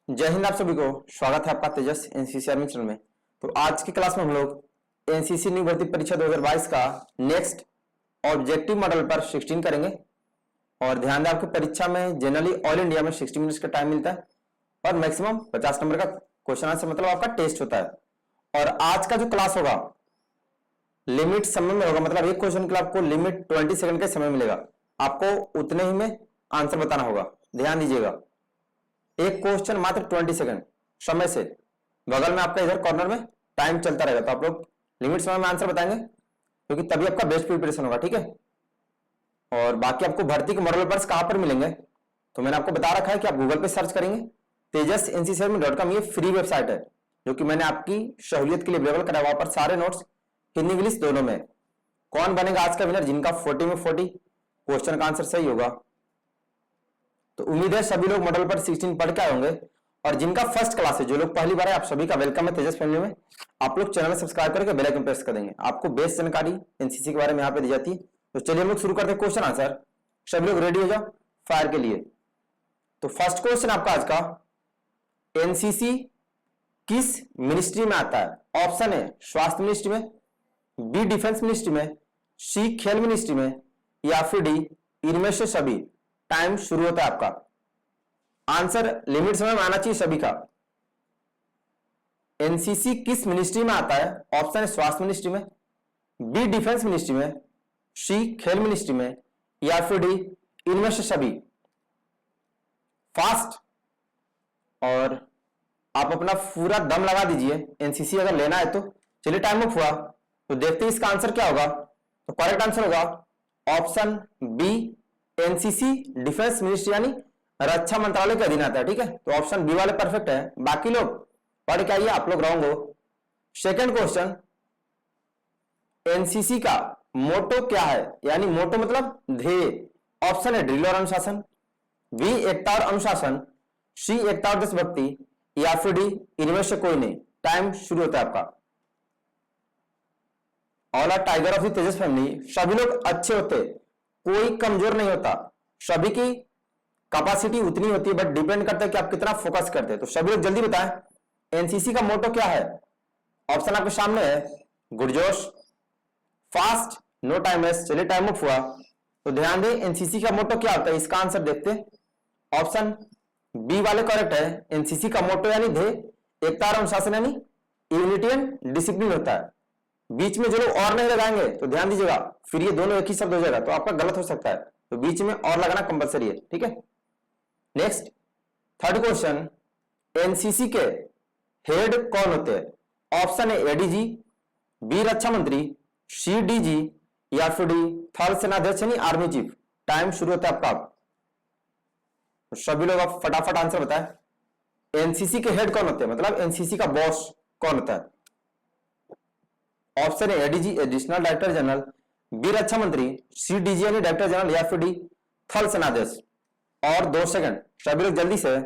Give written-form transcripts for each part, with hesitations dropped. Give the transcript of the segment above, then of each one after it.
जय हिंद। आप सभी को स्वागत है आपका तेजस एनसीसी आर्मी चैनल में। तो आज की क्लास में हम लोग एनसीसी न्यू भर्ती परीक्षा 2022 का नेक्स्ट ऑब्जेक्टिव मॉडल पर 16 करेंगे। और ध्यान दें, आपकी परीक्षा में जनरली ऑल इंडिया में 60 मिनट्स का टाइम मिलता है और मैक्सिमम 50 नंबर का क्वेश्चन आंसर मतलब आपका टेस्ट होता है। और आज का जो क्लास होगा लिमिट समय में होगा, मतलब एक क्वेश्चन के लिए आपको लिमिट 20 सेकंड का समय मिलेगा। आपको उतने ही में आंसर बताना होगा। ध्यान दीजिएगा, एक क्वेश्चन मात्र 20 सेकंड समय से, बगल में आपका इधर कॉर्नर में टाइम चलता रहेगा। तो आप लोग लिमिट समय में आंसर बताएंगे क्योंकि तभी आपका बेस्ट प्रिपरेशन होगा। ठीक है। और बाकी आपको भर्ती के मॉडल पेपर्स कहां पर मिलेंगे, तो मैंने आपको बता रखा है कि आप गूगल पे सर्च करेंगे। तेजस ncc.com ये फ्री वेबसाइट है जो कि मैंने आपकी सहूलियत के लिए अवेलेबल कराया। वहां पर सारे नोट्स हिंदी इंग्लिश दोनों में। कौन बनेगा आज का विनर, जिनका 40 में 40 क्वेश्चन का आंसर सही होगा। तो उम्मीद है सभी लोग मॉडल पर 16 पढ़ के आए होंगे। और जिनका फर्स्ट क्लास है, जो लोग पहली बार है, आप सभी का वेलकम है तेजस फैमिली में। आप लोग चैनल सब्सक्राइब करके बेल आइकन प्रेस कर देंगे। आपको बेस्ट जानकारी एनसीसी के बारे में यहाँ पे दी जाती है। तो चलिए हम लोग शुरू करते हैं क्वेश्चन आंसर। सभी लोग रेडी हो जाओ फायर के लिए। तो फर्स्ट क्वेश्चन आपका आज का, एनसीसी किस मिनिस्ट्री में आता है। ऑप्शन है स्वास्थ्य मिनिस्ट्री में, बी डिफेंस मिनिस्ट्री में, सी खेल मिनिस्ट्री में, या फिर डी इनमें से सभी। टाइम शुरू होता है आपका। आंसर लिमिट समय में आना चाहिए सभी का। एनसीसी किस मिनिस्ट्री में आता है। ऑप्शन है स्वास्थ्य मिनिस्ट्री में, बी डिफेंस मिनिस्ट्री में, सी खेल मिनिस्ट्री में, या फिर डी इनमें से सभी। फास्ट और आप अपना पूरा दम लगा दीजिए एनसीसी अगर लेना है तो। चलिए टाइम अप हुआ, तो देखते हैं इसका आंसर क्या होगा। तो करेक्ट आंसर होगा option B, NCC defence ministry यानी रक्षा मंत्रालय के अधीन आता है। ठीक है, तो ऑप्शन बी वाले परफेक्ट है। बाकी लोग पढ़ के आइए, आप लोग रॉन्ग हो। सेकंड क्वेश्चन, एनसीसी का मोटो क्या है, यानी मोटो मतलब ध्येय। ऑप्शन है ड्रिल और अनुशासन, बी एकता और अनुशासन, सी एकता और देशभक्ति, या फिर डी इनमें से कोई नहीं। टाइम शुरू होता है आपका। All are tiger of the Tejas family. सभी लोग अच्छे होते, कोई कमजोर नहीं होता। सभी की कैपेसिटी उतनी होती है, बट डिपेंड करता है कि आप कितना फोकस करते हैं। तो सभी लोग जल्दी बताएं एनसीसी का मोटो क्या है। ऑप्शन आपके सामने है, गुरजोश, फास्ट, नो टाइम वेस्ट। चलिए टाइम अप हुआ, तो ध्यान दें एनसीसी का मोटो क्या होता है। इसका आंसर देखते हैं। ऑप्शन बी वाले करेक्ट है। एनसीसी का मोटो यानी ध्येय, एकता और अनुशासन यानी यूनिटी एंड डिसिप्लिन होता है। बीच में जो लोग और नहीं लगाएंगे तो ध्यान दीजिएगा, फिर ये दोनों एक ही शब्द हो जाएगा तो आपका गलत हो सकता है। तो बीच में और लगाना कंपलसरी है। ठीक है। नेक्स्ट थर्ड क्वेश्चन, एनसीसी के हेड कौन होते हैं। ऑप्शन है एडीजी, बी रक्षा मंत्री, सी डीजी, या फिर डी थल सेनाध्यक्ष यानी आर्मी चीफ। टाइम शुरू होता है आपका। तो सभी लोग आप फटाफट आंसर बताएं एनसीसी के हेड कौन होते हैं, मतलब एनसीसी का बॉस कौन होता है। ऑप्शन है ADG additional director general, B रक्षा मंत्री, सी डीजी यानी डायरेक्टर जनरल, या फिर डी थल सेनाध्यक्ष। और 2 सेकंड, सभी लोग जल्दी से।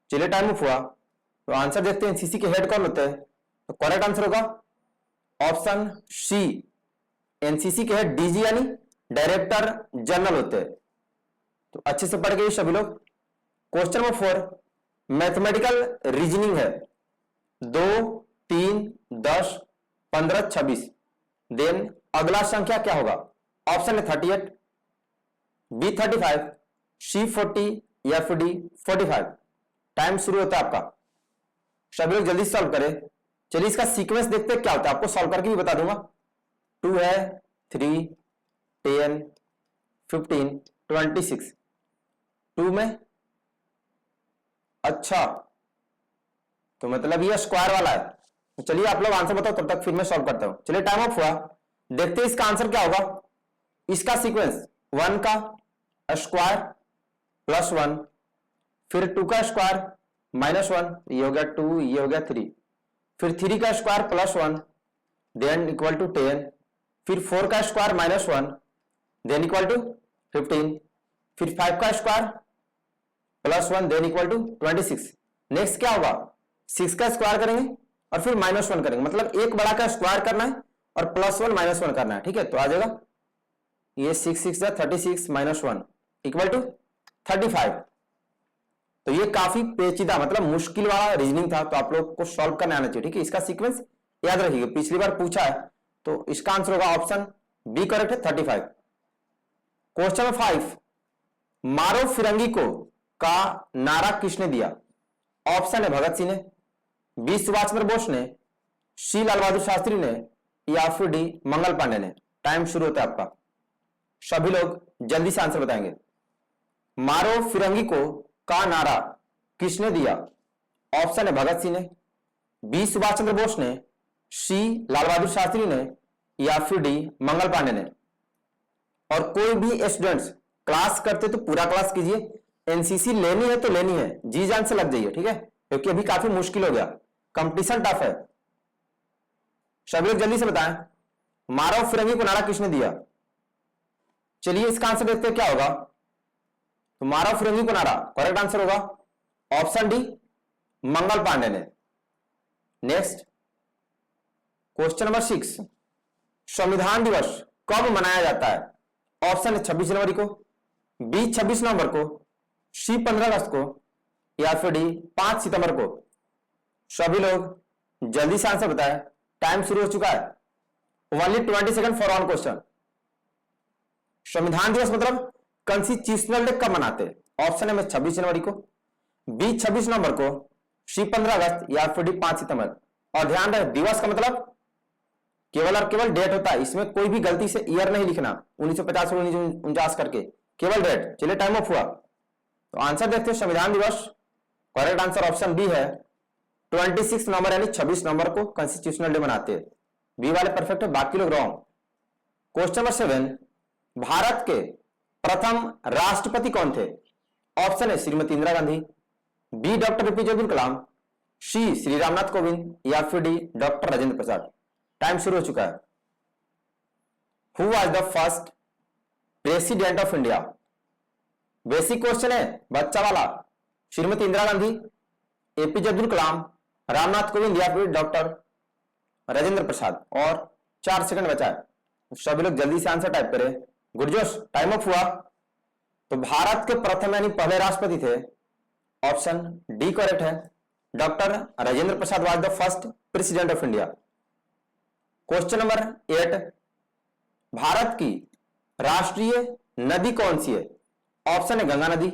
चलिए टाइम अप हुआ, तो आंसर देखते हैं एनसीसी के हेड कौन होते हैं। तो करेक्ट आंसर होगा ऑप्शन सी, एनसीसी के हेड डीजी यानी डायरेक्टर जनरल होते हैं। तो अच्छे से पढ़ गए सभी लोग। क्वेश्चन नंबर 4 मैथमेटिकल रीजनिंग है। 2, 3, 10, 15, 26। देन अगला संख्या क्या होगा। ऑप्शन है 38, बी 35, सी 40, या फिर डी 45। टाइम शुरू होता है आपका। सभी लोग जल्दी सॉल्व करें। चलिए इसका सीक्वेंस देखते हैं क्या होता है, आपको सॉल्व करके भी बता दूंगा। 2 है, 3, 10, 15, 26। 2 में अच्छा, तो मतलब ये स्क्वायर वाला है। तो चलिए आप लोग आंसर बताओ, तब तक फिर मैं सॉल्व करता हूं। चलिए टाइम ऑफ हुआ, देखते हैं इसका आंसर क्या होगा। इसका सीक्वेंस 1 का स्क्वायर प्लस 1, फिर 2 का स्क्वायर -1, ये हो गया 2, ये हो गया 3, फिर 3 का square plus 1, then equal to 10, फिर 4 का स्क्वायर -1, देन इक्वल टू 15, फिर 5 का square plus 1, then equal to 26। Next क्या होगा, 6 का स्क्वायर करेंगे और फिर -1 करेंगे, मतलब एक बड़ा का स्क्वायर करना है और +1 -1 करना है। ठीक है, तो आ जाएगा ये 6 6 36 -1 इक्वल टू 35। तो ये काफी पेचीदा मतलब मुश्किल वाला रीजनिंग था, तो आप लोग को सॉल्व करना आना चाहिए। ठीक है, इसका सीक्वेंस याद रखिएगा, पिछली बार पूछा है, तो इसका आंसर होगा ऑप्शन बी करेक्ट है 35। क्वेश्चन नंबर 5, मारो फिरंगी को का नारा किसने दिया? ऑप्शन है भगत सिंह ने, बी सुभाष चंद्र बोस ने, सी लाल बहादुर शास्त्री ने, या फिर डी मंगल पांडे ने। टाइम शुरू होता है आपका, सभी लोग जल्दी से आंसर बताएंगे। मारो फिरंगी को का नारा किसने दिया? ऑप्शन है भगत सिंह ने, बी सुभाष चंद्र बोस ने, सी लाल बहादुर शास्त्री ने, या फिर डी मंगल पांडे ने। और कोई भी स्टूडेंट्स क्लास करते तो पूरा क्लास कीजिए, एनसीसी लेनी है तो लेनी है, जी जान से लग जाइए। ठीक है, क्योंकि अभी काफी मुश्किल हो गया, कंपटीशन टफ है। सभी लोग जल्दी से बताएं, मारो फिरंगी को नारा किसने दिया? चलिए इसका आंसर देखते हैं क्या होगा। तो मारो फिरंगी को नारा करेक्ट आंसर होगा ऑप्शन डी मंगल पांडे ने। नेक्स्ट क्वेश्चन नंबर 6, संविधान दिवस कब मनाया जाता है? ऑप्शन है 26 जनवरी को, बी 26 नवंबर को, सी 15 अगस्त को, या फिर डी 5 सितंबर को। सभी लोग जल्दी से आंसर बताएं, टाइम शुरू हो चुका है। Only 20 second for on question. संविधान दिवस मतलब कॉन्स्टिट्यूशनल डे कब मनाते हैं? ऑप्शन है 26 जनवरी को, बी 26 नवंबर को, सी 15 अगस्त, या फिर डी 5 सितंबर। और ध्यान रहे दिवस का मतलब केवल और केवल डेट होता है, इसमें कोई भी गलती से ईयर नहीं लिखना 1950 और 1949 करके, केवल डेट। चलिए टाइम ऑफ हुआ, तो आंसर देखते हैं। संविधान दिवस करेक्ट आंसर ऑप्शन बी है 26 नवंबर, यानी 26 नवंबर को कॉन्स्टिट्यूशनल डे मनाते हैं। बी वाले परफेक्ट है, बाकी लोग रॉन्ग। क्वेश्चन नंबर 7, भारत के प्रथम राष्ट्रपति कौन थे? ऑप्शन है Shrimati Indira Gandhi, B doctor APJ Abdul Kalam, C Shri Ramnath Kovind, या फिर D doctor Rajendra Prasad. Time शुरू हो चुका है। Who was the first president of India? Basic question है, बच्चा वाला। श्रीमती इंदिरा गांधी, एपीजे अब्दुल कलाम, रामनाथ कोविंद, या फिर डॉक्टर राजेंद्र प्रसाद। और 4 सेकंड बचा है, सभी लोग जल्दी से आंसर टाइप करें। गुरजोश टाइम अप हुआ। तो भारत के प्रथम यानी पहले राष्ट्रपति थे, ऑप्शन डी करेक्ट है, doctor Rajendra Prasad was the first president of India. Question number 8, Bharat की राष्ट्रीय नदी कौन सी है? ऑप्शन है गंगा नदी,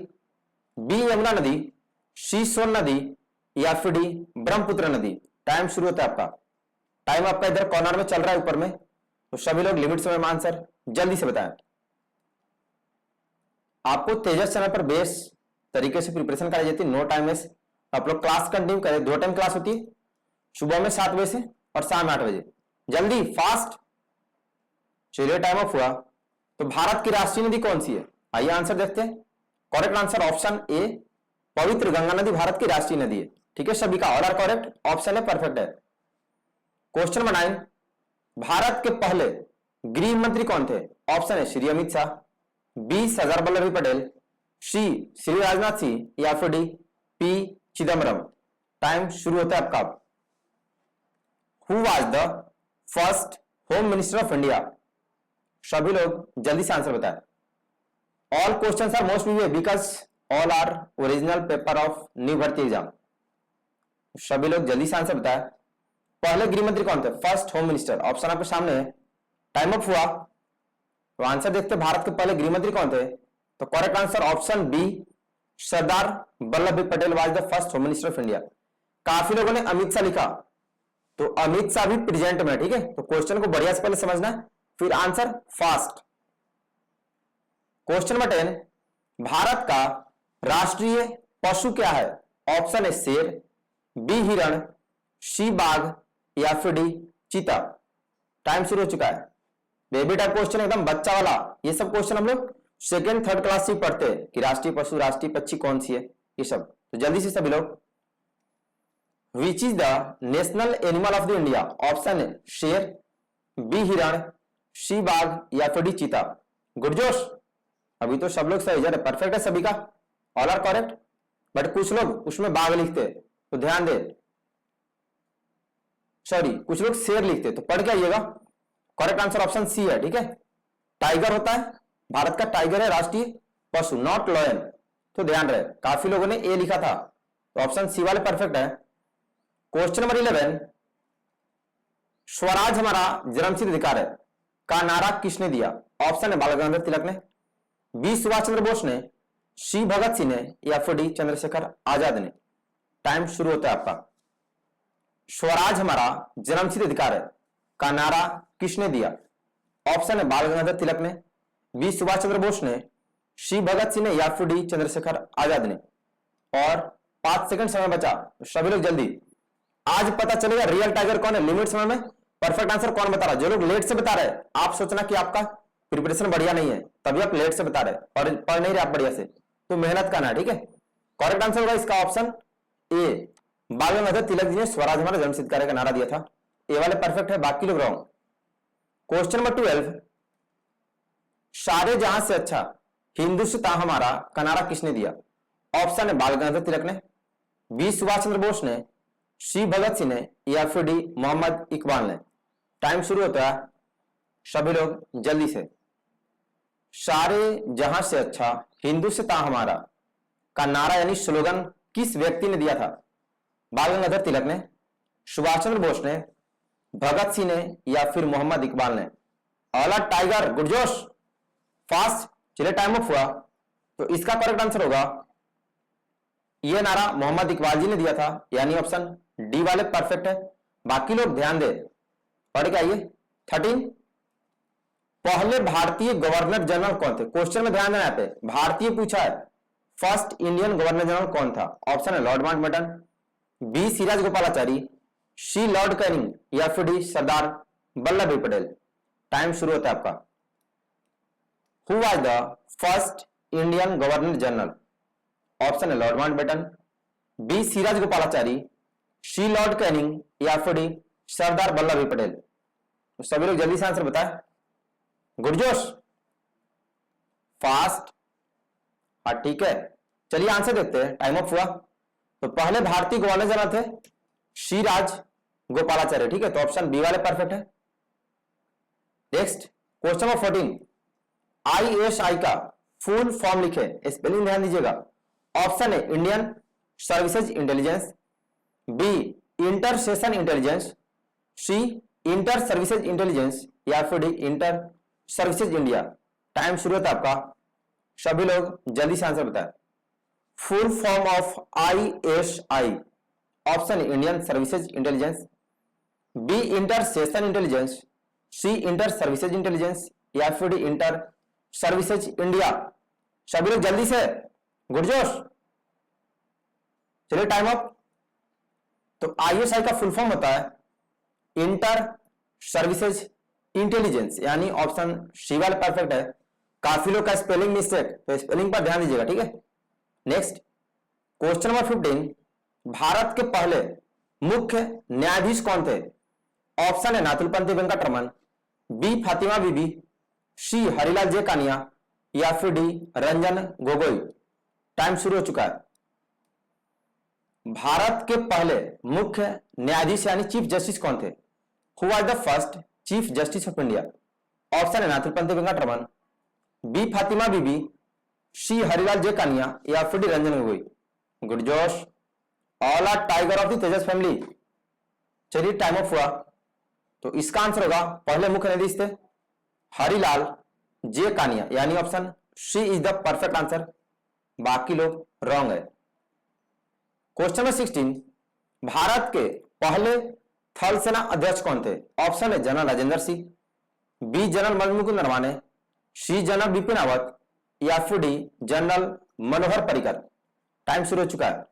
बी यमुना नदी, सी सोन नदी, या फिर डी ब्रह्मपुत्र नदी। टाइम शुरू होता है आपका, टाइम आपका इधर कॉर्नर में चल रहा है ऊपर में, तो सभी लोग लिमिट समय में आंसर जल्दी से बताएं। आपको तेजस चैनल पर बेस तरीके से प्रिपरेशन कराई जाती है, नो टाइम वेस्ट। आप लोग क्लास कंटिन्यू करें, 2 टाइम क्लास होती है, सुबह में 7 बजे से और शाम में 8 बजे। जल्दी फास्ट। चलिए टाइम ऑफ हुआ। तो भारत की राष्ट्रीय नदी कौन सी है? आइए आंसर देखते हैं। करेक्ट आंसर ऑप्शन ए पवित्र गंगा नदी भारत की राष्ट्रीय नदी है। ठीक है, सभी का all are correct, option A perfect है। क्वेश्चन नंबर 9, भारत के पहले गृह मंत्री कौन थे? ऑप्शन है श्री अमित शाह, बी सरदार वल्लभ भाई पटेल, सी श्री राजनाथ सिंह, या फिर डी पी चिदम्बरम। टाइम शुरू होता है आपका। Who was the first home minister of India? सभी लोग जल्दी से आंसर बताएं। All questions are most VVIs because all are original paper of new भर्ती एग्जाम। सभी लोग जल्दी से आंसर बताएं। पहले गृह मंत्री कौन थे? फर्स्ट होम मिनिस्टर, ऑप्शन आपके सामने है। टाइम अप हुआ, तो आंसर देखते हैं भारत के पहले गृह मंत्री कौन थे। तो correct answer option B Sardar Vallabh Bhai Patel was the first home minister of India. काफी लोगों ने अमित शाह लिखा, तो अमित शाह भी प्रेजेंट में। ठीक है, तो क्वेश्चन को बढ़िया से पहले समझना है, फिर answer fast. Question number 10, Bharat का राष्ट्रीय पशु क्या है? ऑप्शन है शेर, बी हिरण, सी बाघ, या फिर डी चीता। टाइम शुरू हो चुका है। बेबी टाइप क्वेश्चन, एकदम बच्चा वाला। ये सब क्वेश्चन हम लोग 2nd 3rd क्लास से पढ़ते हैं कि राष्ट्रीय पशु राष्ट्रीय पक्षी कौन सी है, ये सब। तो जल्दी से सभी लोग, which is the national animal of the India? Option है शेर, बी हिरण, सी बाघ, या फिर डी चीता। गुडजोश, अभी तो सब लोग सही जा रहे, परफेक्ट है सभी का, ऑल आर करेक्ट। बट कुछ लोग उसमें बाघ लिखते हैं, तो ध्यान दे। सॉरी, कुछ लोग शेर लिखते, तो पढ़ के आइएगा। करेक्ट आंसर ऑप्शन सी है। ठीक है, टाइगर होता है, भारत का टाइगर है राष्ट्रीय पशु, नॉट लॉयन। तो ध्यान रहे काफी लोगों ने ए लिखा था, तो ऑप्शन सी वाले परफेक्ट है। क्वेश्चन नंबर 11, स्वराज हमारा जन्मसिद्ध अधिकार है का नारा किसने दिया? ऑप्शन है बाल गंगाधर तिलक ने, बी सुभाष चंद्र बोस ने, सी भगत सिंह ने, या फिर डी चंद्रशेखर आजाद ने। टाइम शुरू होता है आपका। स्वराज हमारा जन्मसिद्ध अधिकार है का नारा किसने दिया? ऑप्शन है बाल गंगाधर तिलक ने, बी सुभाष चंद्र बोस ने, सी भगत सिंह ने, या फिर डी चंद्रशेखर आजाद ने। और 5 सेकंड समय बचा, सभी लोग जल्दी। आज पता चलेगा रियल टाइगर कौन है, लिमिट समय में परफेक्ट आंसर कौन बता रहा है। जो लोग लेट से बता रहे हैं, आप सोचना कि आपका प्रिपरेशन बढ़िया नहीं है, तभी आप लेट से बता रहे और पढ़ नहीं रहे आप बढ़िया से, तो मेहनत करना है, ठीक है। करेक्ट आंसर होगा इसका ऑप्शन ए, बाल गंगाधर तिलक जी ने स्वराज हमारा जन्मसिद्ध कार्य का नारा दिया था। ए वाले परफेक्ट है, बाकी लोग रॉन्ग। क्वेश्चन नंबर 12, सारे जहां से अच्छा हिंदुस्तान हमारा का नारा किसने दिया? ऑप्शन है बाल गंगाधर तिलक ने, बी सुभाष चंद्र बोस ने, सी भगत सिंह ने, या फिर डी मोहम्मद इकबाल ने। टाइम शुरू होता है, सभी लोग जल्दी से। सारे जहां से अच्छा हिंदुस्तान हमारा का नारा यानी स्लोगन किस व्यक्ति ने दिया था? बाल गंगाधर तिलक ने, सुभाष चंद्र बोस ने, भगत सिंह ने, या फिर मोहम्मद इकबाल ने। ऑला टाइगर गुडजोश, फास्ट, चलिए टाइम अप हुआ। तो इसका करेक्ट आंसर होगा यह नारा मोहम्मद इकबाल जी ने दिया था, यानी ऑप्शन डी वाले परफेक्ट है। बाकी लोग ध्यान दे, पढ़ के आइए। 13, पहले भारतीय गवर्नर जनरल कौन थे? क्वेश्चन में ध्यान देना यहाँ पे, भारतीय पूछा है। फर्स्ट इंडियन गवर्नर जनरल कौन था? ऑप्शन है Lord Mountbatten, B C Rajagopalachari, C Lord Canning, या फिर डी सरदार वल्लभ भाई पटेल। टाइम शुरू होता है आपका। Who was the first Indian governor general? Option है Lord Mountbatten, B C Rajagopalachari, C Lord Canning, या फिर डी सरदार वल्लभ भाई पटेल। तो सभी लोग जल्दी से आंसर बताएं। गुडजोश, फास्ट, हाँ ठीक है। चलिए आंसर देखते हैं, टाइम अप हुआ। तो पहले भारतीय गवर्नर जनरल थे सी राज गोपालाचार्य, ठीक है, तो ऑप्शन बी वाले परफेक्ट है। नेक्स्ट क्वेश्चन नंबर 14, ISI का फुल फॉर्म लिखे, स्पेलिंग ध्यान दीजिएगा। ऑप्शन है Indian services intelligence, B inter session intelligence, C inter services intelligence, या फिर D inter services India. Time शुरू होता है आपका, सभी लोग जल्दी से आंसर बताएं। Full form of ISI, option Indian services intelligence, B inter session intelligence, C inter services intelligence, या फिर डी इंटर सर्विसेज इंडिया। सभी लोग जल्दी से, गुडजोश, चलिए टाइम अप। तो ISI का फुल फॉर्म होता है इंटर सर्विसेज इंटेलिजेंस, यानी ऑप्शन सी वाला परफेक्ट है। काफी लोग का स्पेलिंग मिस्टेक, तो स्पेलिंग पर ध्यान दीजिएगा, ठीक है। नेक्स्ट क्वेश्चन नंबर 15, भारत के पहले मुख्य न्यायाधीश कौन थे? ऑप्शन है नाथुलपंथी वेंकटरमन, बी फातिमा बीबी, सी हरिलाल जे कानिया, या फिर डी रंजन गोगोई। टाइम शुरू हो चुका है। भारत के पहले मुख्य न्यायाधीश यानी चीफ जस्टिस कौन थे? Who was the first chief justice of India? Option है नाथुलपंथी वेंकटरमन, बी फातिमा बीबी, सी हरिलाल जे कानिया, या फिर D Ranjan Gogoi. Good josh, all are tiger of the Tejas family. चलिए टाइम ऑफ हुआ। तो इसका आंसर होगा पहले मुख्य न्यायाधीश थे हरिलाल जे कानिया, यानी option C is the perfect answer. बाकी लोग रॉन्ग है। क्वेश्चन नंबर 16, भारत के पहले थल सेना अध्यक्ष कौन थे? ऑप्शन है general Rajendra Singh, B general Manmukund Naravane, C general Bipin Rawat, या फिर D general Manohar Parrikar. Time शुरू हो चुका है।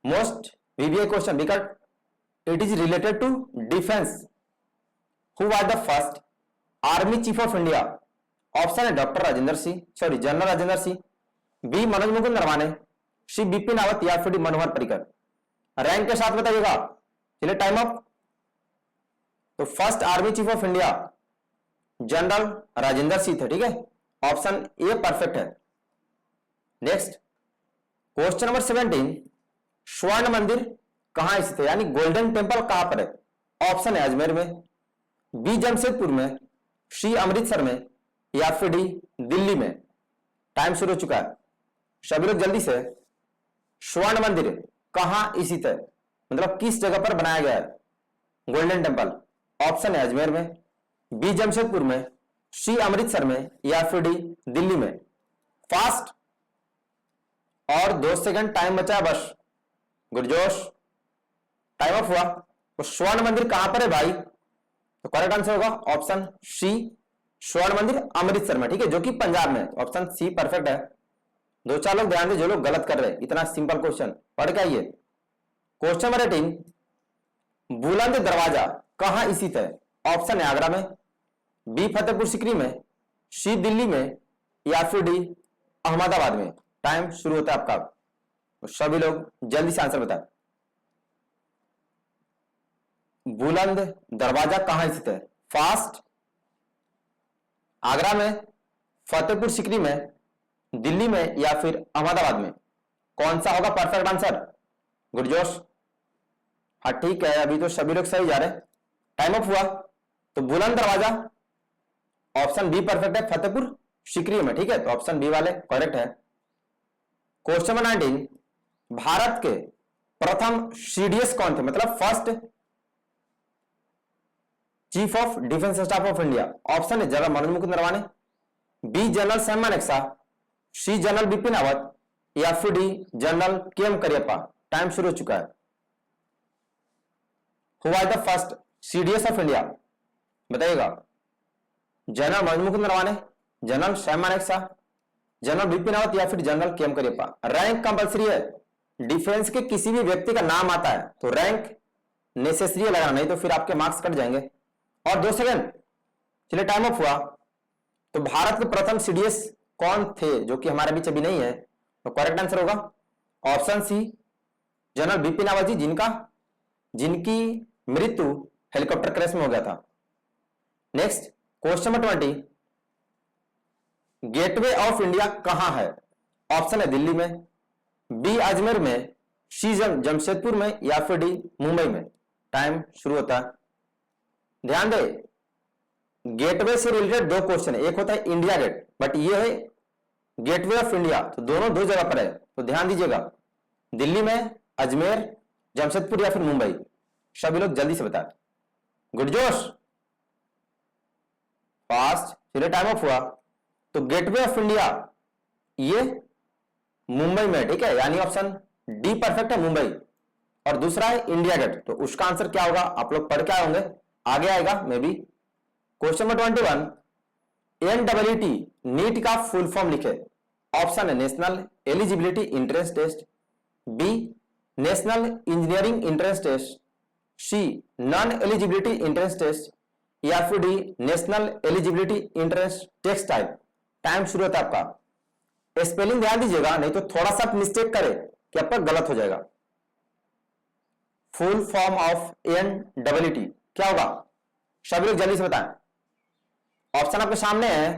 Most VBI question because it is related to defence. Who was the first army chief of India? Option है doctor Rajendra Singh, sorry general Rajendra Singh, B Manoj Mukund Naravane, C Bipin Rawat, या फिर D Manohar Parrikar. Rank के साथ बताइएगा। चलिए टाइम अप। तो first army chief of India general Rajendra Singh थे, ठीक है, ऑप्शन ए परफेक्ट है। नेक्स्ट क्वेश्चन नंबर 17, स्वर्ण मंदिर कहां स्थित है, यानी गोल्डन टेम्पल कहां पर है? ऑप्शन है अजमेर में, बी जमशेदपुर में, सी अमृतसर में, या फिर डी दिल्ली में। टाइम शुरू हो चुका है। सभी लोग जल्दी से, स्वर्ण मंदिर कहां स्थित है, मतलब किस जगह पर बनाया गया है गोल्डन टेम्पल? ऑप्शन है अजमेर में, बी जमशेदपुर में, सी अमृतसर में, या फिर डी दिल्ली में। फास्ट, और 2 सेकंड टाइम बचा है बस। गुरजोश, टाइम ऑफ हुआ। तो स्वर्ण मंदिर कहां पर है भाई? तो करेक्ट आंसर होगा ऑप्शन सी, स्वर्ण मंदिर अमृतसर में, ठीक है, जो कि पंजाब में। ऑप्शन सी परफेक्ट है। 2-4 लोग ध्यान दे जो लोग गलत कर रहे हैं, इतना सिंपल क्वेश्चन पढ़ के आइए। क्वेश्चन नंबर 18, बुलंद दरवाजा कहां स्थित है? ऑप्शन है आगरा में, बी फतेहपुर सीकरी में, सी दिल्ली में, या फिर डी अहमदाबाद में। टाइम शुरू होता है आपका। तो सभी लोग जल्दी से आंसर बताएं। बुलंद दरवाजा कहां स्थित है? फास्ट, आगरा में, फतेहपुर सीकरी में, दिल्ली में, या फिर अहमदाबाद में। कौन सा होगा परफेक्ट आंसर? गुरजोश, हाँ ठीक है, अभी तो सभी लोग सही जा रहे हैं। टाइम अप हुआ। तो बुलंद दरवाजा ऑप्शन बी परफेक्ट है, फतेहपुर सीकरी में, ठीक है, तो ऑप्शन बी वाले करेक्ट है। क्वेश्चन नंबर 19, भारत के प्रथम सीडीएस कौन थे, मतलब first chief of defence staff of India? Option है general Manoj Mukund Naravane, B general Sam Manekshaw, C general Bipin Rawat, या फिर D general K M. Cariappa. Time शुरू हो चुका है। Who was the first CDS of India? बताइएगा। General Manoj Mukund Naravane, general Sam Manekshaw, general Bipin Rawat, या फिर general K M. Cariappa. Rank compulsory है। डिफेंस के किसी भी व्यक्ति का नाम आता है तो रैंक नेसेसरी है लगाना, नहीं तो फिर आपके मार्क्स कट जाएंगे। और 2 सेकंड, चलिए टाइम ऑफ हुआ। तो भारत के प्रथम सीडीएस कौन थे, जो कि हमारे बीच अभी नहीं है? तो करेक्ट आंसर होगा option C, general Bipin Rawat ji, जिनकी मृत्यु हेलीकॉप्टर क्रैश में हो गया था। Next question number 20, gateway of India कहां है? ऑप्शन है दिल्ली में, बी अजमेर में, सी जमशेदपुर में, या फिर डी मुंबई में। टाइम शुरू होता है। ध्यान दे, गेटवे से रिलेटेड 2 क्वेश्चन है, एक होता है इंडिया गेट, बट ये है गेटवे ऑफ इंडिया, तो दोनों 2 जगह पर है। तो ध्यान दीजिएगा, दिल्ली में, अजमेर, जमशेदपुर, या फिर मुंबई। सभी लोग जल्दी से बताएं। गुड जोश, फास्ट, चलिए टाइम ऑफ हुआ। तो गेटवे ऑफ इंडिया ये मुंबई में, ठीक है, यानी ऑप्शन डी परफेक्ट है, मुंबई। और दूसरा है इंडिया गेट, तो उसका आंसर क्या होगा आप लोग पढ़ के आए होंगे, आगे आएगा maybe. Question number 21, NEET NEET का फुल फॉर्म लिखे। ऑप्शन है national eligibility entrance test, B national engineering entrance test, C non eligibility entrance test, या फिर D national eligibility entrance test type. Time शुरू होता है आपका। स्पेलिंग ध्यान दीजिएगा, नहीं तो थोड़ा सा मिस्टेक करे कि आपका गलत हो जाएगा। फुल फॉर्म ऑफ NEET क्या होगा? सभी लोग जल्दी से बताएं। ऑप्शन आपके सामने है।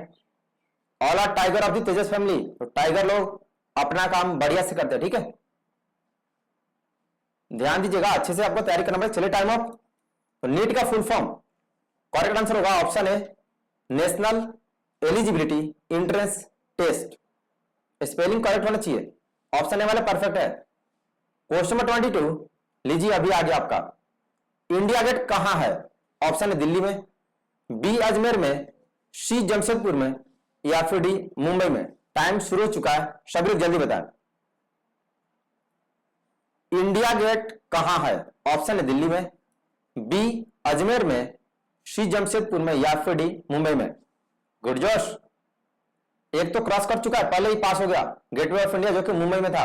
All are tiger of the Tejas family, तो टाइगर लोग अपना काम बढ़िया से करते हैं, ठीक है। ध्यान दीजिएगा, अच्छे से आपको तैयारी करना पड़ेगा। चलिए टाइम ऑफ। तो नीट का फुल फॉर्म करेक्ट आंसर होगा ऑप्शन है national eligibility entrance test. Spelling correct होना चाहिए, ऑप्शन ए वाला परफेक्ट है। क्वेश्चन नंबर 22 लीजिए, अभी आ गया आपका। इंडिया गेट कहां है? ऑप्शन है दिल्ली में, बी अजमेर में, सी जमशेदपुर में, या फिर डी मुंबई में। टाइम शुरू हो चुका है, सभी लोग जल्दी बताएं। इंडिया गेट कहां है? ऑप्शन है दिल्ली में, बी अजमेर में, सी जमशेदपुर में, या फिर डी मुंबई में। गुड जोश, एक तो क्रॉस कर चुका है, पहले ही पास हो गया गेटवे ऑफ इंडिया जो कि मुंबई में था।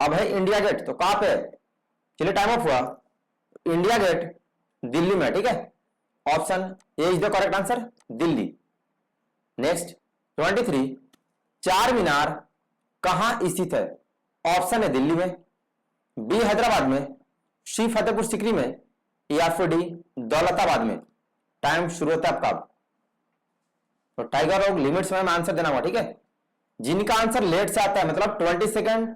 अब है इंडिया गेट, तो कहां पे है? चलिए टाइम ऑफ हुआ। इंडिया गेट दिल्ली में, ठीक है, option A is the correct answer, Delhi. Next 23, चार मीनार कहां स्थित है? ऑप्शन है दिल्ली में, बी हैदराबाद में, सी फतेहपुर सीकरी में, या फिर डी दौलताबाद में। टाइम शुरू होता है आपका। तो टाइगर लोग लिमिट समय में आंसर देना होगा, ठीक है। जिनका आंसर लेट से आता है, मतलब 20 सेकेंड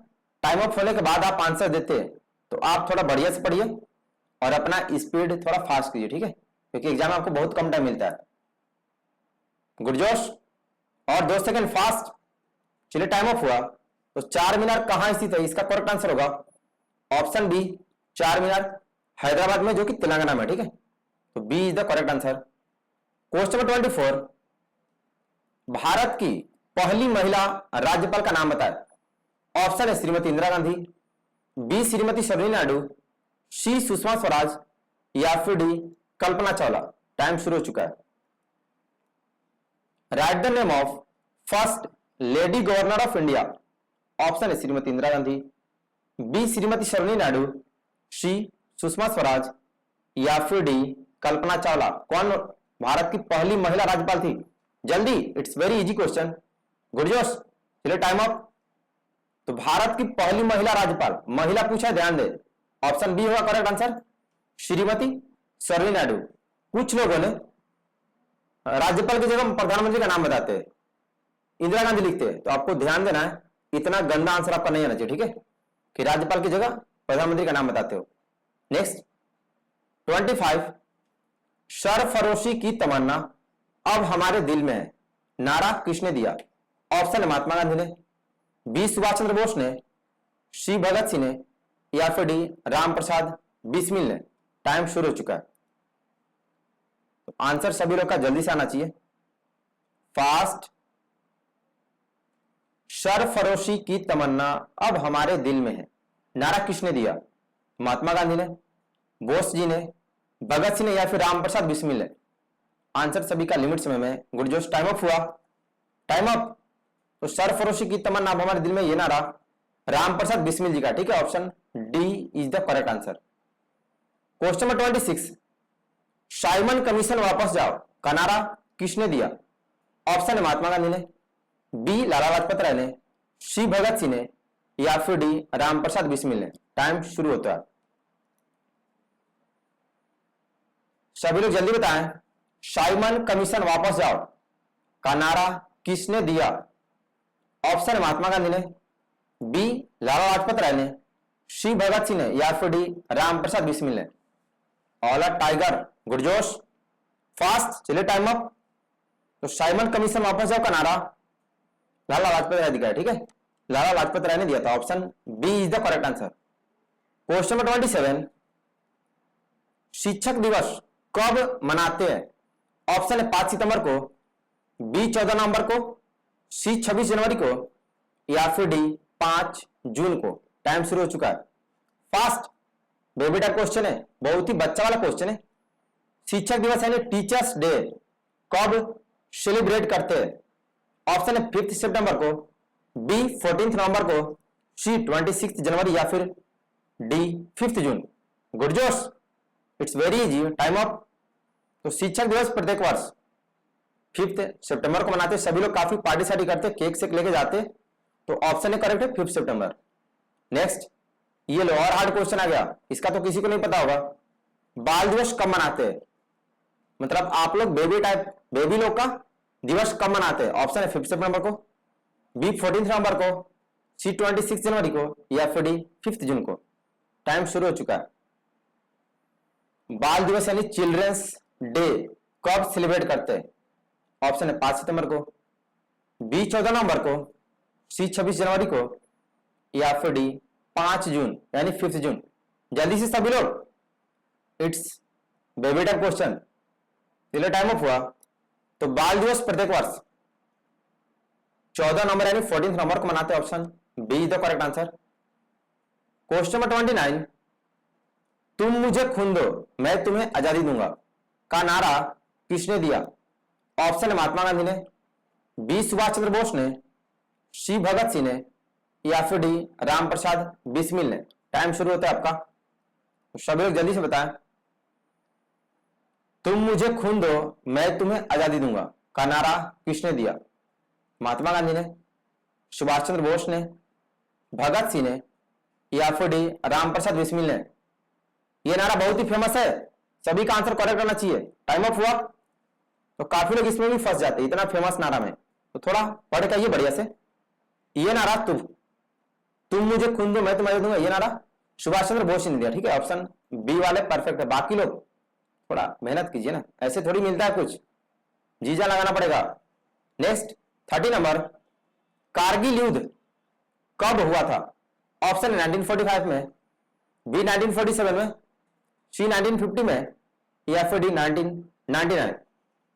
टाइम ऑफ होने के बाद आप आंसर देते हैं, तो आप थोड़ा बढ़िया से पढ़िए और अपना स्पीड थोड़ा फास्ट कीजिए, ठीक है, क्योंकि एग्जाम में आपको बहुत कम टाइम मिलता है। गुड जोश, और 2 सेकेंड फास्ट। चलिए टाइम ऑफ हुआ। तो चार मीनार कहां स्थित है, इसका करेक्ट आंसर होगा ऑप्शन बी, चार मीनार हैदराबाद में, जो कि तेलंगाना में, ठीक है। तो B is the correct answer. Question number 24, Bharat की पहली महिला राज्यपाल का नाम बताए। ऑप्शन है श्रीमती इंदिरा गांधी, बी श्रीमती सरोजिनी नायडू, सी सुषमा स्वराज, या फिर डी कल्पना चावला। टाइम शुरू हो चुका है। Right the name of first lady governor of India. Option है श्रीमती इंदिरा गांधी, बी श्रीमती सरोजिनी नायडू, सी सुषमा स्वराज, या फिर डी कल्पना चावला। कौन भारत की पहली महिला राज्यपाल थी? जल्दी, it's very easy question. Good जोश, चलिए टाइम अप। तो भारत की पहली महिला राज्यपाल, महिला पूछा, ध्यान दे, ऑप्शन बी होगा करेक्ट आंसर, श्रीमती सरोजिनी नायडू। कुछ लोगों ने राज्यपाल की जगह प्रधानमंत्री का नाम बताते हैं, इंदिरा गांधी लिखते हैं, तो आपको ध्यान देना है, इतना गंदा आंसर आपका नहीं आना चाहिए, ठीक है, कि राज्यपाल की जगह प्रधानमंत्री का नाम बताते हो। नेक्स्ट 25, सरफरोशी की तमन्ना अब हमारे दिल में है, नारा किसने दिया? ऑप्शन है महात्मा गांधी ने, बी सुभाष चंद्र बोस ने, सी भगत सिंह ने, या फिर डी राम प्रसाद बिस्मिल ने। टाइम शुरू हो चुका है। तो आंसर सभी लोग का जल्दी से आना चाहिए, फास्ट। सरफरोशी की तमन्ना अब हमारे दिल में है, नारा किसने दिया? महात्मा गांधी ने, बोस जी ने, भगत सिंह ने, या फिर राम प्रसाद बिस्मिल ने। आंसर सभी का लिमिट समय में। गुडजोश, टाइम अप हुआ, टाइम अप। तो सरफरोशी की तमन्ना अब हमारे दिल में, ये नारा राम प्रसाद बिस्मिल जी का, ठीक है, option D is the correct answer. Question number 26, Simon commission वापस जाओ का नारा किसने दिया? ऑप्शन है महात्मा गांधी ने, बी लाला लाजपत राय ने, सी भगत सिंह ने, या फिर डी राम प्रसाद बिस्मिल ने। टाइम शुरू होता है। सभी लोग जल्दी बताएं, साइमन कमीशन वापस जाओ का नारा किसने दिया? ऑप्शन है महात्मा गांधी ने, बी लाला लाजपत राय ने, सी भगत सिंह ने, या फिर डी राम प्रसाद बिस्मिल ने। ऑल आर टाइगर, गुडजोश, फास्ट, चलिए टाइम अप। तो साइमन कमीशन वापस जाओ का नारा लाला लाजपत राय दिया, ठीक है, लाला लाजपत राय ने दिया था, option B is the correct answer. Question number 27, शिक्षक दिवस कब मनाते हैं? ऑप्शन है 5 सितंबर को, बी 14 नवंबर को, सी 26 जनवरी को, या फिर डी 5 जून को। टाइम शुरू हो चुका है, फास्ट। बेबी टाइप क्वेश्चन है, बहुत ही बच्चा वाला क्वेश्चन है। शिक्षक दिवस यानी टीचर्स डे कब सेलिब्रेट करते हैं? ऑप्शन है 5 सितंबर को, बी 14 नवंबर को, सी 26 जनवरी, या फिर डी 5 जून। गुड जोश, it's very easy, time up. तो शिक्षक दिवस प्रत्येक वर्ष 5 सितंबर को मनाते, सभी लोग काफी पार्टी सार्टी करते, केक सेक लेके जाते, तो ऑप्शन है करेक्ट है 5 सितंबर। नेक्स्ट, ये लो और हार्ड क्वेश्चन आ गया, इसका तो किसी को नहीं पता होगा। बाल दिवस कब मनाते हैं? मतलब आप लोग बेबी टाइप, बेबी लोग का दिवस कब मनाते हैं? ऑप्शन है 5 सितंबर को, बी 14 नवंबर को, सी 26 जनवरी को, या फिर डी 5 जून को। टाइम शुरू हो चुका है। बाल दिवस यानी चिल्ड्रंस डे कब सेलिब्रेट करते हैं? ऑप्शन है 5 सितंबर को, बी 14 नवंबर को, सी 26 जनवरी को, या फिर डी 5 जून यानी 5 जून। जल्दी से सभी लोग, इट्स बेबी टाइप क्वेश्चन, चलिए टाइम अप हुआ। तो बाल दिवस प्रत्येक वर्ष 14 नवंबर यानी 14 नवंबर को मनाते हैं, option B is the correct answer. Question number 29, तुम मुझे खून दो मैं तुम्हें आजादी दूंगा का नारा किसने दिया? ऑप्शन है महात्मा गांधी ने, बी सुभाष चंद्र बोस ने, सी भगत सिंह ने, या फिर डी राम प्रसाद बिस्मिल ने। टाइम शुरू होता है आपका, तो सभी लोग जल्दी से बताएं। तुम मुझे खून दो मैं तुम्हें आजादी दूंगा का नारा किसने दिया? महात्मा गांधी ने, सुभाष चंद्र बोस ने, भगत सिंह ने, या फिर डी राम प्रसाद बिस्मिल ने। यह नारा बहुत ही फेमस है, सभी का आंसर करेक्ट करना चाहिए। टाइम अप हुआ। तो काफी लोग इसमें भी फंस जाते हैं, इतना फेमस नारा में, तो थोड़ा पढ़ के आइए बढ़िया से। ये नारा तुम मुझे खून दो मैं तुम्हें आजादी दूंगा, ये नारा सुभाष चंद्र बोस ने दिया, ठीक है, ऑप्शन बी वाले परफेक्ट है। बाकी लोग थोड़ा मेहनत कीजिए ना, ऐसे थोड़ी मिलता है कुछ, जीजा लगाना पड़ेगा। नेक्स्ट 30 नंबर, कारगिल युद्ध कब हुआ था? ऑप्शन 1945 में, बी 1947 में, सी 1950 में, या फिर डी 1999।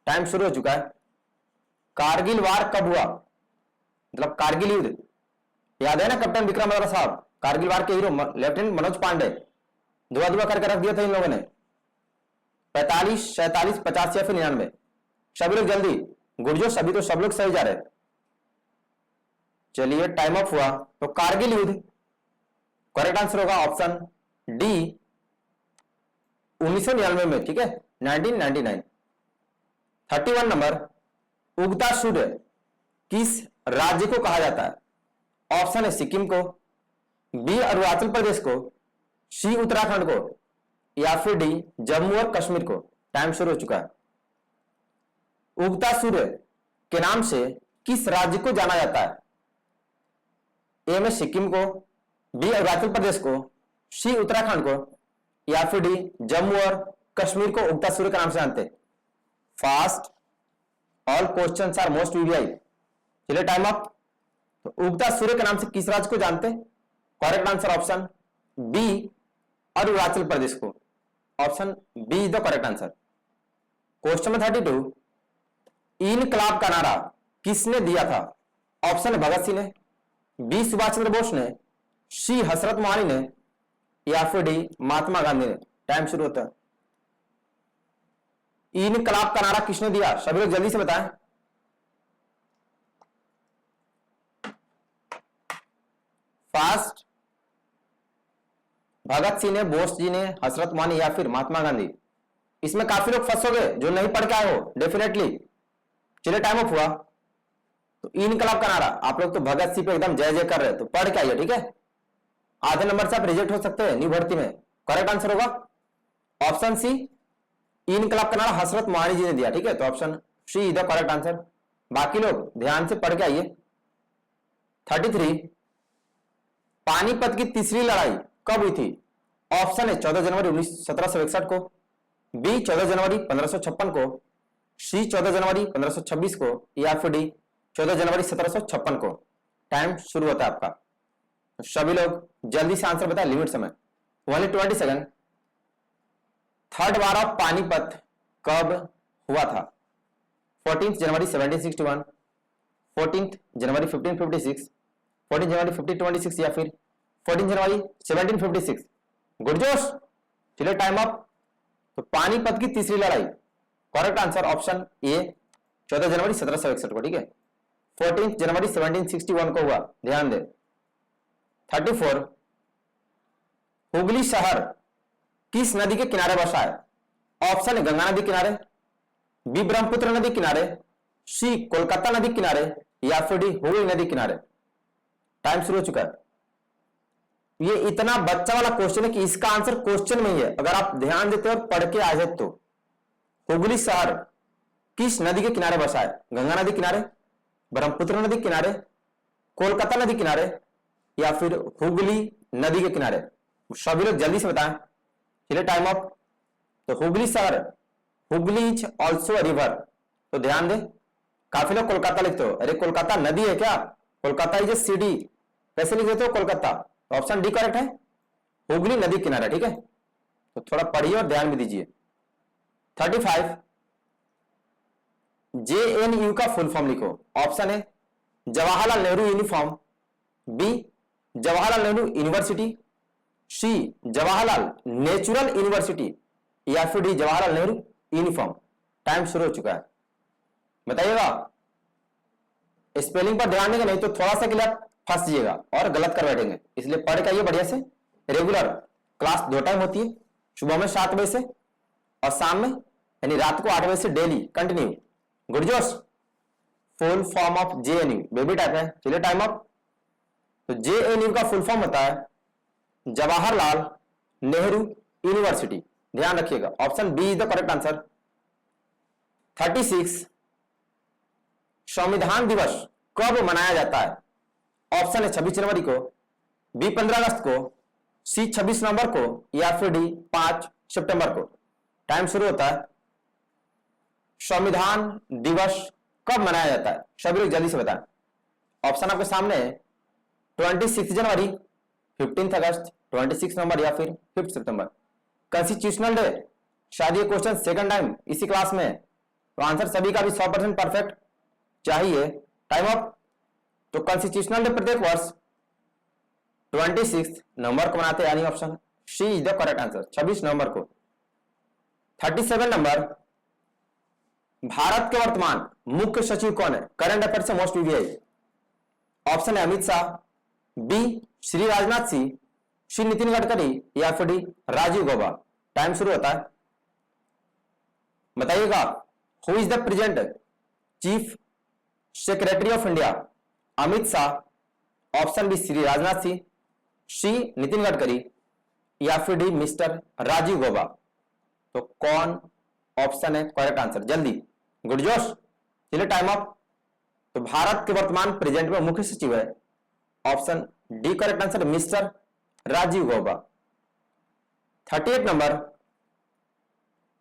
टाइम शुरू हो चुका है। कारगिल वार कब हुआ? मतलब कारगिल युद्ध, याद है ना कैप्टन विक्रम बत्रा साहब, कारगिल वार के हीरो लेफ्टिनेंट मनोज पांडे, धुआ धुआ करके रख दिया था इन लोगों ने। 45, 47, 50 या फिर 99? सभी लोग जल्दी, गुरजोश अभी तो सब लोग सही जा रहे। चलिए टाइम अप हुआ। तो कारगिल युद्ध करेक्ट आंसर होगा ऑप्शन डी 1999 में, ठीक है, 1999। 31 नंबर, उगता सूर्य किस राज्य को कहा जाता है? ऑप्शन है सिक्किम को, बी अरुणाचल प्रदेश को, सी उत्तराखंड को, या फिर डी जम्मू और कश्मीर को। टाइम शुरू हो चुका है। उगता सूर्य के नाम से किस राज्य को जाना जाता है? ए में सिक्किम को, बी अरुणाचल प्रदेश को, सी उत्तराखंड को, या फिर डी जम्मू और कश्मीर को उगता सूर्य के नाम से जानते। Fast, all questions are most VVI. चलिए टाइम अप। तो उगता सूर्य के नाम से किस राज्य को जानते? Correct answer option B Arunachal Pradesh को। Option B is the correct answer. Question number 32, इनकलाब का नारा किसने दिया था? ऑप्शन भगत सिंह ने, बी सुभाष चंद्र बोस ने, सी हसरत मोहानी ने, या फिर डी महात्मा गांधी ने। टाइम शुरू होता है। इनकलाब का नारा किसने दिया? सभी लोग जल्दी से बताएं। फास्ट, भगत सिंह ने, बोस जी ने, हसरत मोहानी, या फिर महात्मा गांधी? इसमें काफी लोग फंसोगे जो नहीं पढ़ के आए हो डेफिनेटली। चलिए टाइम अप हुआ। तो इनकलाब का नारा, आप लोग तो भगत सिंह पे एकदम जय जय कर रहे हैं, तो पढ़ के आइए, ठीक है। आधे नंबर से आप रिजेक्ट हो सकते हैं न्यू भर्ती में। करेक्ट आंसर होगा ऑप्शन सी, इनकलाब का नारा हसरत मोहानी जी ने दिया, ठीक है। तो option C is the correct answer. बाकी लोग ध्यान से पढ़ के आइए। 33, पानीपत की तीसरी लड़ाई कब हुई थी? ऑप्शन है 14 जनवरी 1761 को, बी 14 जनवरी 1556 को, सी 14 जनवरी 1526 को, या फिर डी 14 जनवरी 1756 को। टाइम शुरू होता है आपका। सभी लोग जल्दी से आंसर बताएं, लिमिट समय only 20 second. Third war of Panipat कब हुआ था? 14 जनवरी 1761, 14 जनवरी 1556, 14 जनवरी 1526, या फिर 14 जनवरी 1756? गुडजोश, चलिए टाइम अप। तो पानीपत की तीसरी लड़ाई, करेक्ट आंसर ऑप्शन ए 14 जनवरी 1761 को, ठीक है। 14 जनवरी 1761 को हुआ, ध्यान दे। 34, हुगली शहर किस नदी के किनारे बसा है? ऑप्शन है गंगा नदी किनारे, बी ब्रह्मपुत्र नदी किनारे, सी कोलकाता नदी किनारे, या फिर डी हुगली नदी किनारे। टाइम शुरू हो चुका है। ये इतना बच्चा वाला क्वेश्चन है कि इसका आंसर क्वेश्चन में ही है, अगर आप ध्यान देते और पढ़ के आ जाए तो। हुगली शहर किस नदी के किनारे बसा है? गंगा नदी किनारे, ब्रह्मपुत्र नदी किनारे, कोलकाता नदी किनारे, या फिर हुगली नदी के किनारे? सभी लोग जल्दी से बताएं। चलिए टाइम अप। तो हुगली शहर, हुगली इज ऑल्सो रिवर, तो ध्यान दे। काफी लोग कोलकाता लिखते हो, अरे कोलकाता नदी है क्या? कोलकाता इज ए सिटी, कैसे लिख देते हो कोलकाता? तो ऑप्शन डी करेक्ट है, हुगली नदी किनारा, ठीक है। तो थोड़ा पढ़िए और ध्यान भी दीजिए। 35, JNU का फुल फॉर्म लिखो। ऑप्शन है Jawaharlal Nehru uniform, B Jawaharlal Nehru university, C Jawaharlal natural university, या फिर D Jawaharlal Nehru uniform. Time शुरू हो चुका है, बताइएगा। स्पेलिंग पर ध्यान देंगे, नहीं तो थोड़ा सा के लिए आप फंस जाइएगा और गलत कर बैठेंगे। इसलिए पढ़ के आइए बढ़िया से। रेगुलर क्लास 2 टाइम होती है, सुबह में 7 बजे से और शाम में यानी रात को 8 बजे से daily continue. Good josh, full form of JNU baby type है। चलिए टाइम अप। तो JNU का फुल फॉर्म होता है जवाहरलाल नेहरू यूनिवर्सिटी, ध्यान रखिएगा। Option B is the correct answer. 36, संविधान दिवस कब मनाया जाता है? ऑप्शन है 26 जनवरी को, बी 15 अगस्त को, सी 26 नवंबर को, या फिर डी 5 सितंबर को। टाइम शुरू होता है। संविधान दिवस कब मनाया जाता है? सभी लोग जल्दी से बताएं। ऑप्शन आपके सामने है 26 जनवरी, 15 अगस्त, 26 नवंबर या फिर 5 सितंबर। कॉन्स्टिट्यूशनल डे, शायद ये क्वेश्चन सेकंड टाइम इसी क्लास में है, तो आंसर सभी का भी 100% परफेक्ट चाहिए। Time up. तो कॉन्स्टिट्यूशनल डे प्रत्येक वर्ष 26 नवंबर को मनाते हैं, यानी option C is the correct answer, 26 नवंबर को। 37 नंबर, भारत के वर्तमान मुख्य सचिव कौन है? करंट अफेयर से मोस्ट वीवीआई। ऑप्शन है अमित शाह, बी श्री राजनाथ सिंह, श्री नितिन गडकरी या फिर डी राजीव गौबा। टाइम शुरू होता है, बताइएगा। Who is the present chief secretary of India? Amit Shah, option B Shri Rajnath Singh, C Nitin Gadkari या फिर डी मिस्टर राजीव गौबा। तो कौन ऑप्शन है करेक्ट आंसर? जल्दी, गुड जोश, चलिए टाइम अप। तो भारत के वर्तमान प्रेजेंट में मुख्य सचिव है, option D correct answer, mister Rajiv Gauba. 38 number,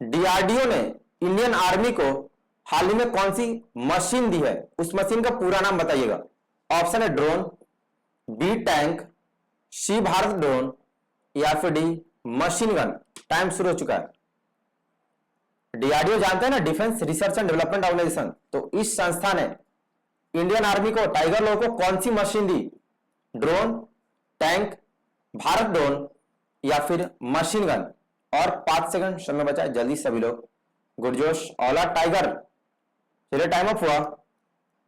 DRDO ने इंडियन आर्मी को हाल ही में कौन सी मशीन दी है? उस मशीन का पूरा नाम बताइएगा। ऑप्शन है ड्रोन, बी टैंक, सी भारत ड्रोन या फिर डी मशीन गन। टाइम शुरू हो चुका है। डीआरडीओ जानते हैं ना, defence research and development organisation. तो इस संस्था ने इंडियन आर्मी को, टाइगर लोगों को कौन सी मशीन दी? ड्रोन, टैंक, भारत ड्रोन या फिर मशीन गन। और 5 सेकंड समय बचा है, जल्दी सभी लोग, गुडजोश औला टाइगर। चलिए टाइम अप हुआ।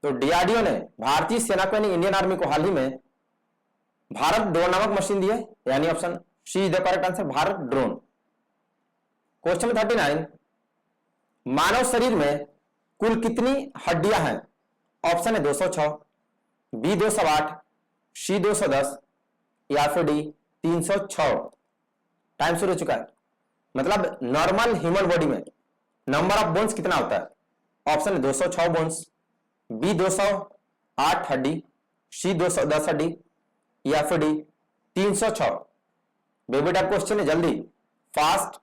तो डीआरडीओ ने भारतीय सेना को, यानी इंडियन आर्मी को हाल ही में भारत ड्रोन नामक मशीन दी है, यानी option C is the correct answer, Bharat drone. Question 39, मानव शरीर में कुल कितनी हड्डियां हैं? ऑप्शन है 206, बी 208, सी 210 या फिर डी 306। टाइम शुरू हो चुका है। मतलब नॉर्मल ह्यूमन बॉडी में नंबर ऑफ बोन्स कितना होता है? ऑप्शन है 206 बोन्स, बी 208 हड्डी, सी 210 हड्डी या फिर डी 306। बेबी टाइप क्वेश्चन है, जल्दी, फास्ट।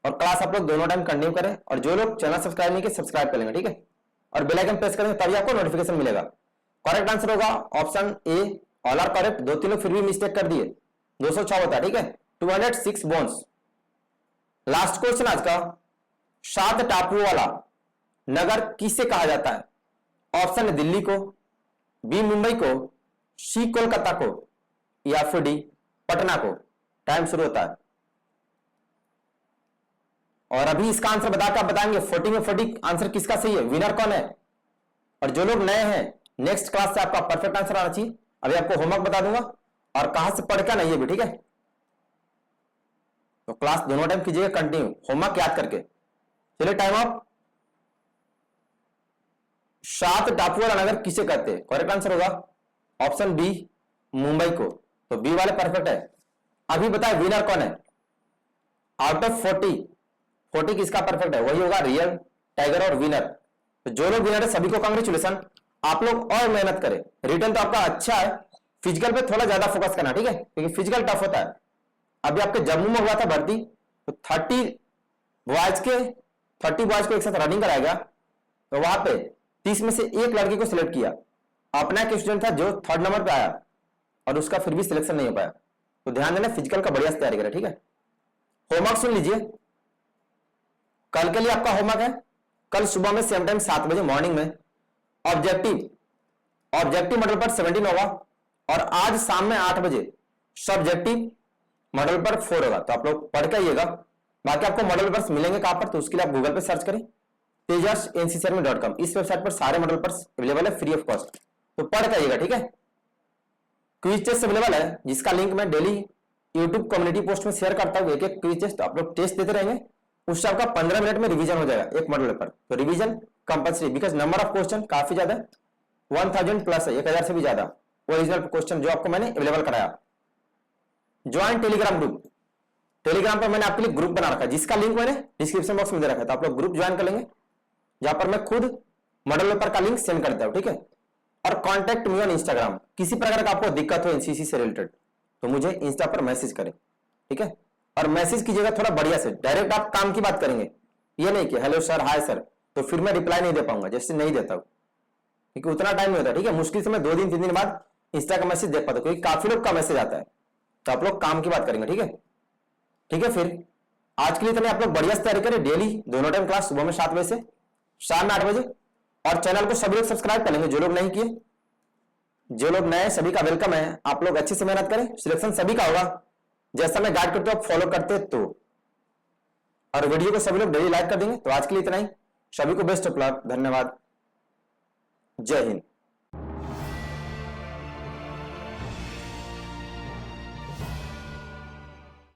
और क्लास आप लोग दोनों टाइम कंटिन्यू करें, और जो लोग चैनल सब्सक्राइब नहीं किए सब्सक्राइब कर लेंगे, ठीक है। और बेल आइकन प्रेस करेंगे तभी आपको नोटिफिकेशन मिलेगा। करेक्ट आंसर होगा option A, all are correct. 2-3 लोग फिर भी मिस्टेक कर दिए, 206 होता है, ठीक है। 206 बोन्स। लास्ट क्वेश्चन आज का, 7 टापुओं वाला नगर किसे कहा जाता है? ऑप्शन है दिल्ली को, बी मुंबई को, सी कोलकाता को या फिर डी पटना को। टाइम शुरू होता है। और अभी इसका आंसर बताकर बताएंगे 40 में 40 आंसर किसका सही है, विनर कौन है। और जो लोग नए हैं, नेक्स्ट क्लास से आपका परफेक्ट आंसर आना चाहिए। अभी आपको होमवर्क बता दूंगा और कहां से पढ़ के नहीं है भी, ठीक है। तो क्लास दोनों टाइम कीजिएगा कंटिन्यू, होमवर्क याद करके। चलिए टाइम अप। 7 टापू वाला नगर किसे कहते हैं? करेक्ट आंसर होगा ऑप्शन बी, मुंबई को। तो बी वाले परफेक्ट है। अभी बताए विनर कौन है? आउट ऑफ 40 किसका परफेक्ट है? वही होगा रियल, टाइगर और विनर। तो जो लोग विनर है सभी को कांग्रेचुलेशन। आप लोग और मेहनत करें। रिटर्न तो आपका अच्छा है, फिजिकल पे थोड़ा ज्यादा फोकस करना, ठीक है, क्योंकि फिजिकल टफ होता है। अभी आपके जम्मू में हुआ था भर्ती, तो 30 बॉयज को एक साथ रनिंग कराया गया, तो वहां पे 30 में से एक लड़के को सिलेक्ट किया। अपना एक स्टूडेंट था जो 3rd नंबर पे आया और उसका फिर भी सिलेक्शन नहीं हो पाया। तो ध्यान देना, फिजिकल का बढ़िया से तैयारी करें, ठीक है। होमवर्क सुन लीजिए, कल के लिए आपका होमवर्क है, कल सुबह में सेम टाइम 7 बजे मॉर्निंग में ऑब्जेक्टिव मॉडल पर 17 होगा, और आज शाम में 8 बजे सब्जेक्टिव मॉडल पर 4 होगा। तो आप लोग पढ़ के आइएगा। बाकी आपको मॉडल पेपर्स मिलेंगे कहां पर? तो उसके लिए आप गूगल पे सर्च करें, tejas.nccermi.com। इस वेबसाइट पर सारे मॉडल पेपर्स अवेलेबल है फ्री ऑफ कॉस्ट। तो पढ़ के आइएगा, ठीक है। क्विज टेस्ट अवेलेबल है, जिसका लिंक मैं डेली यूट्यूब कम्युनिटी पोस्ट में शेयर करता हूँ। एक क्विज टेस्ट आप लोग टेस्ट देते रहेंगे, उससे आपका 15 मिनट में रिवीजन हो जाएगा एक मॉडल पेपर। तो revision compulsory, because number of question काफी ज्यादा, 1000 प्लस है, 1000 से भी ज्यादा ओरिजिनल क्वेश्चन जो आपको मैंने अवेलेबल कराया। ज्वाइन टेलीग्राम ग्रुप, टेलीग्राम पर मैंने आपके लिए ग्रुप बना रखा है, जिसका लिंक मैंने डिस्क्रिप्शन बॉक्स में दे रखा है। तो आप लोग ग्रुप ज्वाइन कर लेंगे, जहां पर मैं खुद मॉडल पेपर का लिंक सेंड करता हूं, ठीक है। और कॉन्टैक्ट मी ऑन इंस्टाग्राम। किसी प्रकार का आपको दिक्कत हो एनसीसी से रिलेटेड तो मुझे इंस्टा पर मैसेज करें, ठीक है। और मैसेज कीजिएगा थोड़ा बढ़िया से, डायरेक्ट आप काम की बात करेंगे, ये नहीं कि हेलो सर, हाय सर, तो फिर मैं रिप्लाई नहीं दे पाऊंगा, जैसे नहीं देता हूं, क्योंकि उतना टाइम नहीं होता, ठीक है। मुश्किल से मैं 2 दिन 3 दिन बाद इंस्टा का मैसेज देख पाते हो, क्योंकि काफी लोग का मैसेज आता है। तो आप लोग काम की बात करेंगे, ठीक है? ठीक है, फिर आज के लिए इतने आप लोग बढ़िया से तैयारी करें। डेली दोनों टाइम क्लास, सुबह में 7 बजे से शाम में 8 बजे। और चैनल को सभी लोग सब्सक्राइब कर लेंगे जो लोग नहीं किए। जो लोग नए सभी का वेलकम है। आप लोग अच्छे से मेहनत करें, सिलेक्शन सभी का होगा। जैसा मैं गाइड करता हूं आप फॉलो करते तो। और वीडियो को सभी लोग डेली लाइक कर देंगे। तो आज के लिए इतना ही। सभी को बेस्ट ऑफ लक। धन्यवाद। जय हिंद।